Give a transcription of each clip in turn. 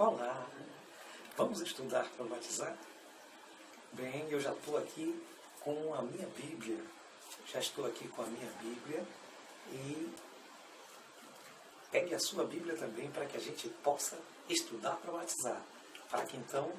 Olá! Vamos estudar para batizar? Bem, eu já estou aqui com a minha Bíblia. Já estou aqui com a minha Bíblia e pegue a sua Bíblia também para que a gente possa estudar para batizar. Para que então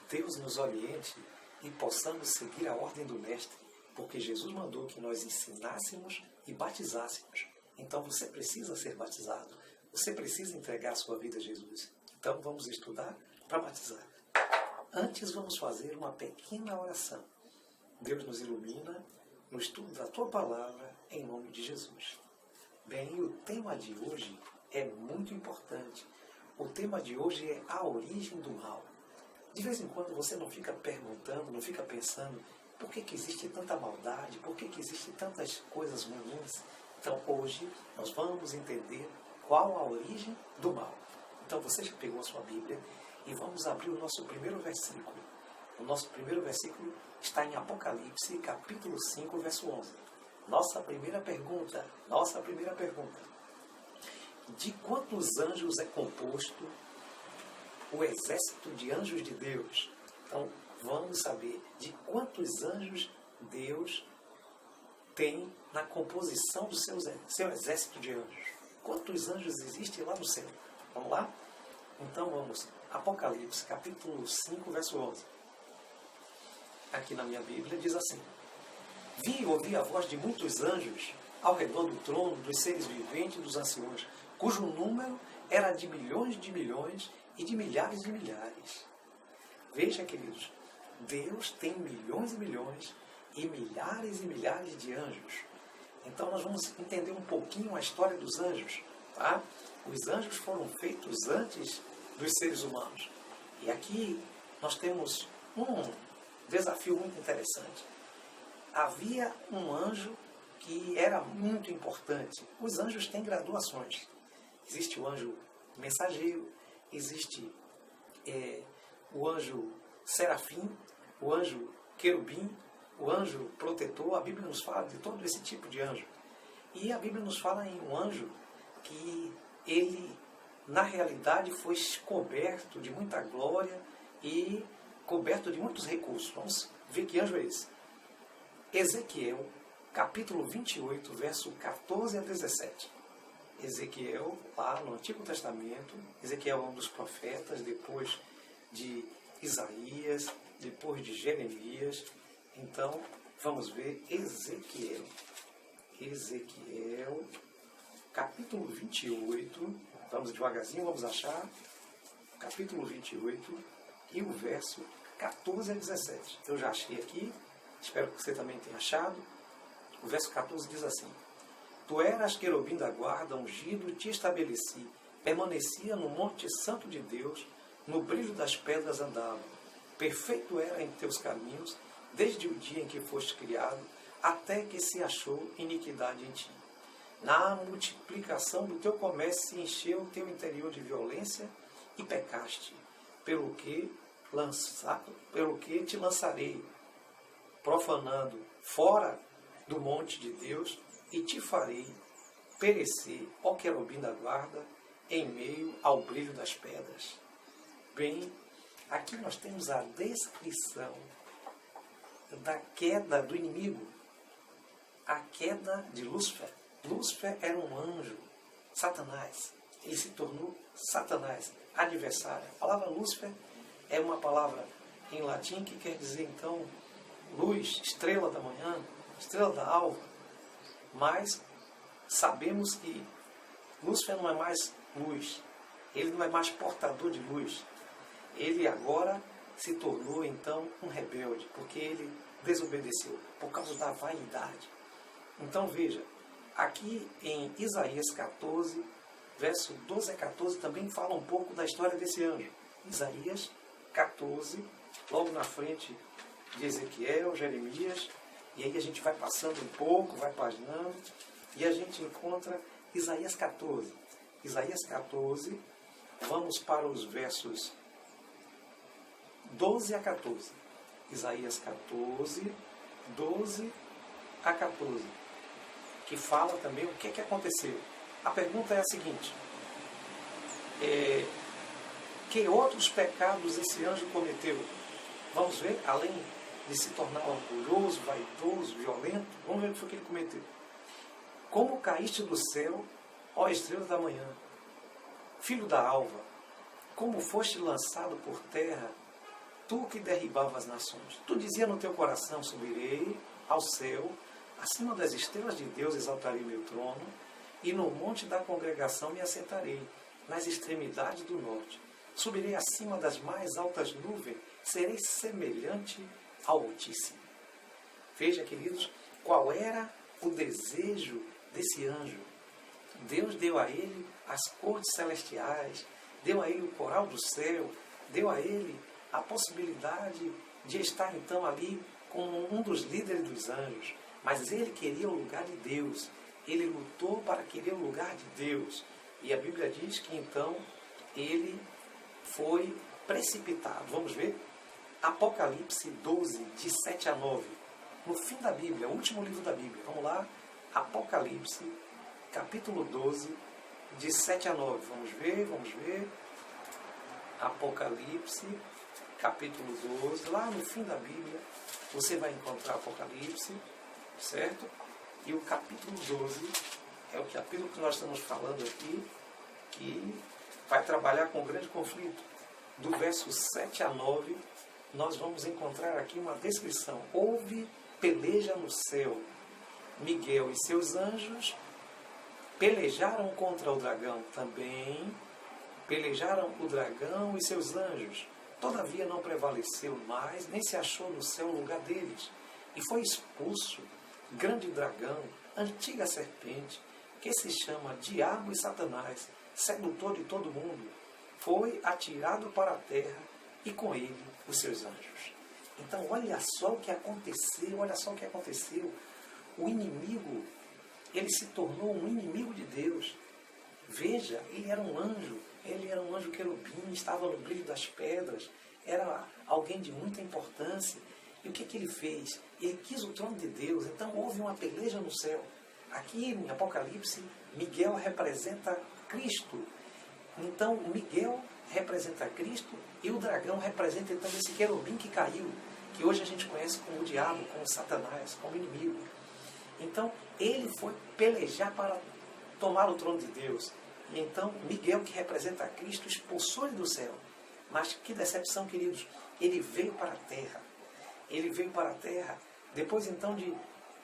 Deus nos oriente e possamos seguir a ordem do Mestre, porque Jesus mandou que nós ensinássemos e batizássemos. Então você precisa ser batizado, você precisa entregar a sua vida a Jesus. Então vamos estudar para batizar. Antes vamos fazer uma pequena oração. Deus nos ilumina no estudo da Tua Palavra, em nome de Jesus. Bem, o tema de hoje é muito importante. O tema de hoje é a origem do mal. De vez em quando você não fica perguntando, não fica pensando por que existe tanta maldade, por que existe tantas coisas ruins. Então hoje nós vamos entender qual a origem do mal. Então você já pegou a sua Bíblia e vamos abrir o nosso primeiro versículo. O nosso primeiro versículo está em Apocalipse, capítulo 5, verso 11. Nossa primeira pergunta. De quantos anjos é composto o exército de anjos de Deus? Então, vamos saber de quantos anjos Deus tem na composição do seu exército de anjos. Quantos anjos existem lá no céu? Vamos lá? Então vamos. Apocalipse, capítulo 5, verso 11. Aqui na minha Bíblia diz assim: Vi e ouvi a voz de muitos anjos ao redor do trono, dos seres viventes e dos anciões, cujo número era de milhões e de milhares de milhares. Veja, queridos, Deus tem milhões e milhões e milhares de anjos. Então nós vamos entender um pouquinho a história dos anjos. Tá? Os anjos foram feitos antes dos seres humanos. E aqui nós temos um desafio muito interessante. Havia um anjo que era muito importante. Os anjos têm graduações. Existe o anjo mensageiro, existe o anjo serafim, o anjo querubim, o anjo protetor. A Bíblia nos fala de todo esse tipo de anjo. E a Bíblia nos fala em um anjo que ele, na realidade, foi coberto de muita glória e coberto de muitos recursos. Vamos ver que anjo é esse. Ezequiel, capítulo 28, verso 14 a 17. Ezequiel, lá no Antigo Testamento, Ezequiel é um dos profetas, depois de Isaías, depois de Jeremias. Então, vamos ver Ezequiel. Ezequiel, capítulo 28, vamos devagarzinho, vamos achar, capítulo 28 e o verso 14 a 17. Eu já achei aqui, espero que você também tenha achado. O verso 14 diz assim: Tu eras querubim da guarda, ungido, te estabeleci, permanecia no monte santo de Deus, no brilho das pedras andava. Perfeito era em teus caminhos, desde o dia em que foste criado, até que se achou iniquidade em ti. Na multiplicação do teu comércio se encheu o teu interior de violência e pecaste, pelo que te lançarei, profanando fora do monte de Deus, e te farei perecer, ó querubim da guarda, em meio ao brilho das pedras. Bem, aqui nós temos a descrição da queda do inimigo, a queda de Lúcifer. Lúcifer era um anjo, Satanás. Ele se tornou Satanás, adversário. A palavra Lúcifer é uma palavra em latim que quer dizer, então, luz, estrela da manhã, estrela da alva. Mas sabemos que Lúcifer não é mais luz. Ele não é mais portador de luz. Ele agora se tornou, então, um rebelde, porque ele desobedeceu, por causa da vaidade. Então, veja, aqui em Isaías 14, verso 12 a 14, também fala um pouco da história desse anjo. Isaías 14, logo na frente de Ezequiel, Jeremias, e aí a gente vai passando um pouco, vai paginando, e a gente encontra Isaías 14. Isaías 14, vamos para os versos 12 a 14. Isaías 14, 12 a 14. Que fala também o que aconteceu. A pergunta é a seguinte: Que outros pecados esse anjo cometeu? Vamos ver, além de se tornar orgulhoso, vaidoso, violento, vamos ver o que foi que ele cometeu. Como caíste do céu, ó estrela da manhã, filho da alva, como foste lançado por terra, tu que derribava as nações. Tu dizia no teu coração, subirei ao céu, acima das estrelas de Deus exaltarei meu trono, e no monte da congregação me assentarei, nas extremidades do norte. Subirei acima das mais altas nuvens, serei semelhante ao Altíssimo. Veja, queridos, qual era o desejo desse anjo. Deus deu a ele as cortes celestiais, deu a ele o coral do céu, deu a ele a possibilidade de estar então ali como um dos líderes dos anjos. Mas ele queria o lugar de Deus. Ele lutou para querer o lugar de Deus. E a Bíblia diz que então ele foi precipitado. Vamos ver? Apocalipse 12, de 7 a 9. No fim da Bíblia, o último livro da Bíblia. Vamos lá? Apocalipse, capítulo 12, de 7 a 9. Vamos ver. Apocalipse, capítulo 12. Lá no fim da Bíblia, você vai encontrar Apocalipse, certo? E o capítulo 12 é o capítulo que nós estamos falando aqui, que vai trabalhar com o grande conflito. Do verso 7 a 9, nós vamos encontrar aqui uma descrição. Houve peleja no céu. Miguel e seus anjos pelejaram contra o dragão também. Pelejaram o dragão e seus anjos. Todavia não prevaleceu mais, nem se achou no céu o lugar deles. E foi expulso grande dragão, antiga serpente, que se chama Diabo e Satanás, sedutor de todo mundo, foi atirado para a terra e com ele os seus anjos. Então olha só o que aconteceu, O inimigo, ele se tornou um inimigo de Deus. Veja, ele era um anjo querubim, estava no brilho das pedras, era alguém de muita importância. E o que ele fez? Ele quis o trono de Deus, então houve uma peleja no céu. Aqui em Apocalipse, Miguel representa Cristo. Então, Miguel representa Cristo e o dragão representa então esse querubim que caiu, que hoje a gente conhece como o diabo, como Satanás, como inimigo. Então, ele foi pelejar para tomar o trono de Deus. E então, Miguel, que representa Cristo, expulsou ele do céu. Mas que decepção, queridos. Ele veio para a terra. Depois então de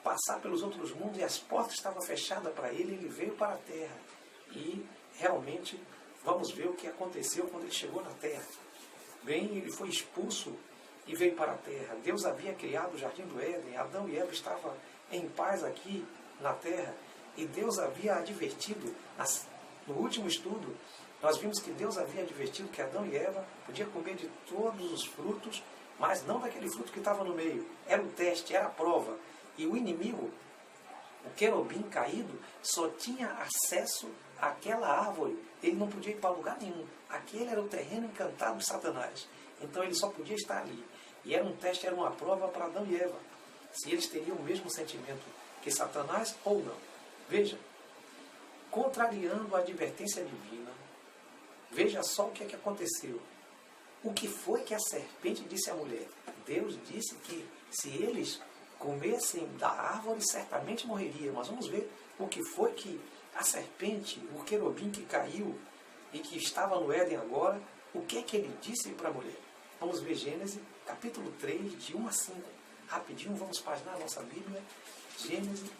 passar pelos outros mundos e as portas estavam fechadas para ele, ele veio para a terra. E realmente vamos ver o que aconteceu quando ele chegou na terra. Bem, ele foi expulso e veio para a terra. Deus havia criado o jardim do Éden, Adão e Eva estavam em paz aqui na terra, e Deus havia advertido, no último estudo, nós vimos que Deus havia advertido que Adão e Eva podiam comer de todos os frutos, mas não daquele fruto que estava no meio. Era o teste, era a prova. E o inimigo, o querubim caído, só tinha acesso àquela árvore. Ele não podia ir para lugar nenhum. Aquele era o terreno encantado de Satanás. Então ele só podia estar ali. E era um teste, era uma prova para Adão e Eva. Se eles teriam o mesmo sentimento que Satanás ou não. Veja, contrariando a advertência divina, veja só o que é que aconteceu. O que foi que a serpente disse à mulher? Deus disse que se eles comessem da árvore, certamente morreria. Mas vamos ver o que foi que a serpente, o querubim que caiu e que estava no Éden agora, o que é que ele disse para a mulher? Vamos ver Gênesis, capítulo 3, de 1 a 5. Rapidinho, vamos paginar a nossa Bíblia. Gênesis,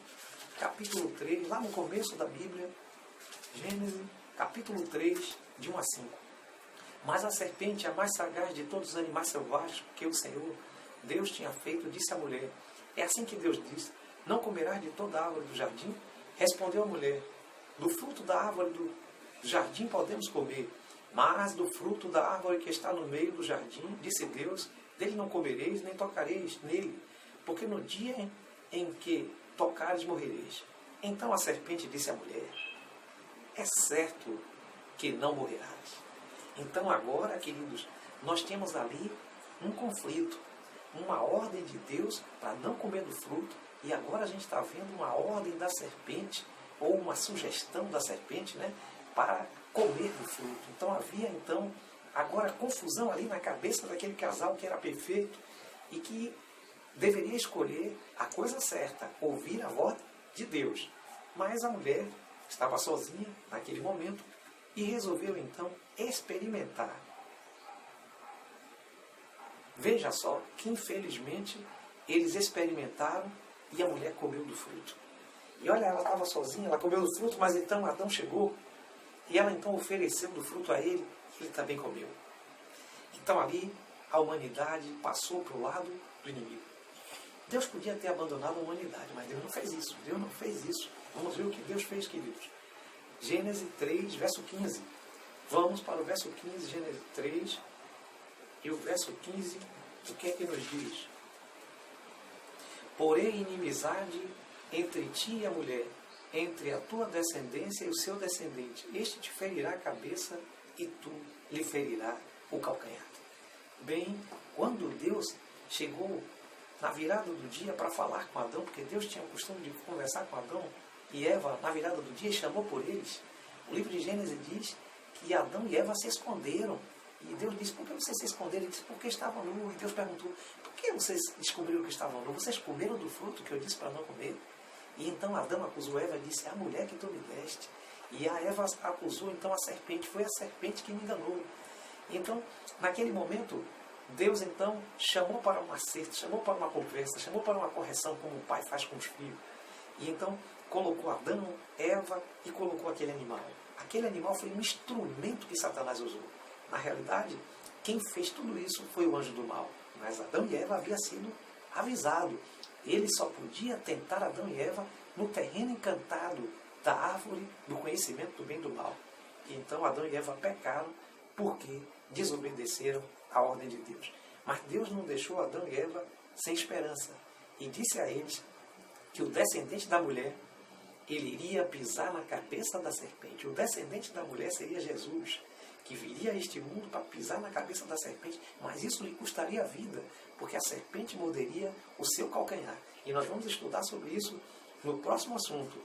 capítulo 3, lá no começo da Bíblia. Gênesis, capítulo 3, de 1 a 5. Mas a serpente, a mais sagaz de todos os animais selvagens que o Senhor Deus tinha feito, disse à mulher: é assim que Deus disse: não comerás de toda a árvore do jardim? Respondeu a mulher: do fruto da árvore do jardim podemos comer, mas do fruto da árvore que está no meio do jardim, disse Deus, dele não comereis, nem tocareis nele, porque no dia em que tocares morrereis. Então a serpente disse à mulher: é certo que não morrerás. Então agora, queridos, nós temos ali um conflito, uma ordem de Deus para não comer do fruto, e agora a gente está vendo uma ordem da serpente, ou uma sugestão da serpente, né, para comer do fruto. Então havia então agora confusão ali na cabeça daquele casal que era perfeito e que deveria escolher a coisa certa, ouvir a voz de Deus. Mas a mulher estava sozinha naquele momento e resolveu então experimentar. Veja só que infelizmente eles experimentaram e a mulher comeu do fruto. E olha, ela estava sozinha, ela comeu do fruto, mas então Adão chegou e ela então ofereceu do fruto a ele e ele também comeu. Então ali a humanidade passou para o lado do inimigo. Deus podia ter abandonado a humanidade, mas Deus não fez isso. Deus não fez isso. Vamos ver o que Deus fez, queridos. Gênesis 3, verso 15. Vamos para o verso 15, Gênesis 3, e o verso 15, o que é que nos diz? Porém, inimizade entre ti e a mulher, entre a tua descendência e o seu descendente. Este te ferirá a cabeça e tu lhe ferirá o calcanhar. Bem, quando Deus chegou na virada do dia para falar com Adão, porque Deus tinha o costume de conversar com Adão e Eva na virada do dia, chamou por eles. O livro de Gênesis diz que Adão e Eva se esconderam. E Deus disse, por que vocês se esconderam? Ele disse, porque estavam nus. E Deus perguntou, por que vocês descobriram que estavam nus? Vocês comeram do fruto que eu disse para não comer? E então Adão acusou Eva e disse, é a mulher que tu me deste. E a Eva acusou então a serpente, foi a serpente que me enganou. E então, naquele momento, Deus então chamou para um acerto, chamou para uma conversa, chamou para uma correção, como o pai faz com os filhos. E então colocou Adão, Eva e colocou aquele animal. Aquele animal foi um instrumento que Satanás usou. Na realidade, quem fez tudo isso foi o anjo do mal. Mas Adão e Eva haviam sido avisados. Ele só podia tentar Adão e Eva no terreno encantado da árvore do conhecimento do bem e do mal. E então Adão e Eva pecaram porque desobedeceram a ordem de Deus. Mas Deus não deixou Adão e Eva sem esperança. E disse a eles que o descendente da mulher, ele iria pisar na cabeça da serpente. O descendente da mulher seria Jesus, que viria a este mundo para pisar na cabeça da serpente, mas isso lhe custaria a vida, porque a serpente morderia o seu calcanhar. E nós vamos estudar sobre isso no próximo assunto.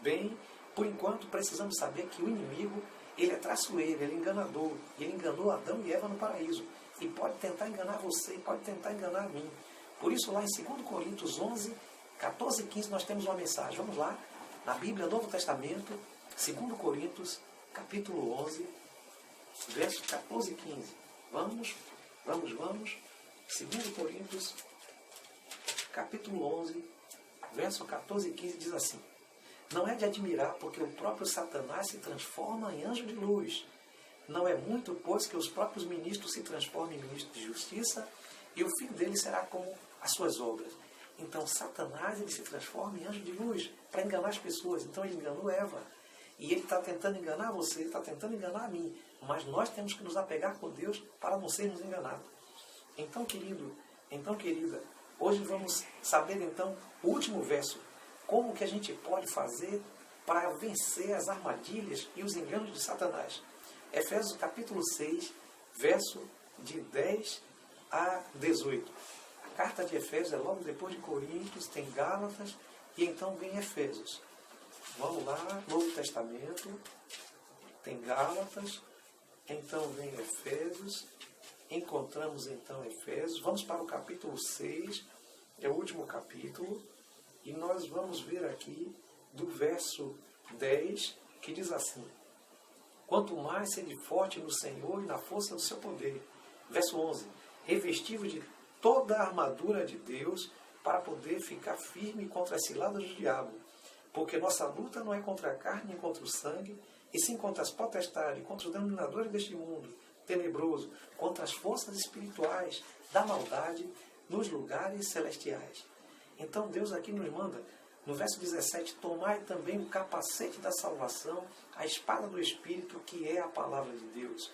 Bem, por enquanto precisamos saber que o inimigo, ele é traiçoeiro, ele é enganador. Ele enganou Adão e Eva no paraíso. E pode tentar enganar você, pode tentar enganar a mim. Por isso lá em 2 Coríntios 11, 14 e 15 nós temos uma mensagem. Vamos lá, na Bíblia, Novo Testamento, 2 Coríntios, capítulo 11, versos 14 e 15. Vamos. 2 Coríntios, capítulo 11, verso 14 e 15 diz assim: não é de admirar, porque o próprio Satanás se transforma em anjo de luz. Não é muito, pois, que os próprios ministros se transformem em ministros de justiça, e o fim deles será como as suas obras. Então, Satanás ele se transforma em anjo de luz para enganar as pessoas. Então, ele enganou Eva. E ele está tentando enganar você, ele está tentando enganar a mim. Mas nós temos que nos apegar com Deus para não sermos enganados. Então, querido, querida, hoje vamos saber, então, o último verso. Como que a gente pode fazer para vencer as armadilhas e os enganos de Satanás? Efésios capítulo 6, verso de 10 a 18. A carta de Efésios é logo depois de Coríntios, tem Gálatas e então vem Efésios. Vamos lá, Novo Testamento, tem Gálatas, então vem Efésios, encontramos então Efésios. Vamos para o capítulo 6, é o último capítulo, e nós vamos ver aqui do verso 10, que diz assim: quanto mais sede forte no Senhor e na força do seu poder. Verso 11, revestivos de toda a armadura de Deus, para poder ficar firme contra as ciladas do diabo. Porque nossa luta não é contra a carne nem contra o sangue, e sim contra as potestades, contra os dominadores deste mundo tenebroso, contra as forças espirituais da maldade nos lugares celestiais. Então Deus aqui nos manda, no verso 17, tomai também o capacete da salvação, a espada do Espírito, que é a palavra de Deus.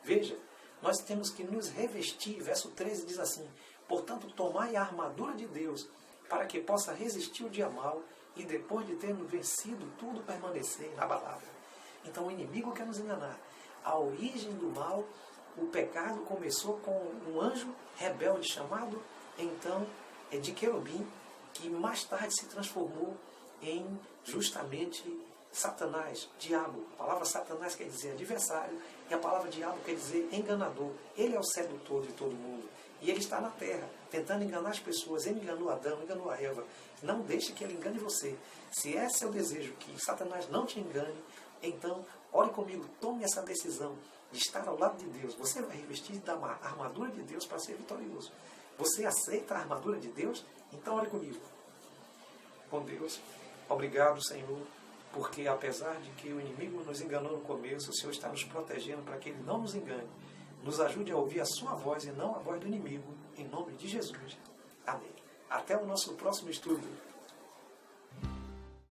Veja, nós temos que nos revestir. Verso 13 diz assim: portanto, tomai a armadura de Deus, para que possa resistir o dia mau, e depois de termos vencido tudo, permanecer inabalável. Então o inimigo quer nos enganar. A origem do mal, o pecado começou com um anjo rebelde chamado, então, de querubim, que mais tarde se transformou em justamente Satanás, diabo, a palavra Satanás quer dizer adversário e a palavra diabo quer dizer enganador. Ele é o sedutor de todo mundo e ele está na terra tentando enganar as pessoas. Ele enganou Adão, enganou a Eva. Não deixe que ele engane você. Se esse é o desejo, que Satanás não te engane, então ore comigo, tome essa decisão de estar ao lado de Deus. Você vai revestir da armadura de Deus para ser vitorioso. Você aceita a armadura de Deus? Então ore comigo. Com Deus, obrigado, Senhor, porque apesar de que o inimigo nos enganou no começo, o Senhor está nos protegendo para que ele não nos engane. Nos ajude a ouvir a sua voz e não a voz do inimigo, em nome de Jesus. Amém. Até o nosso próximo estudo.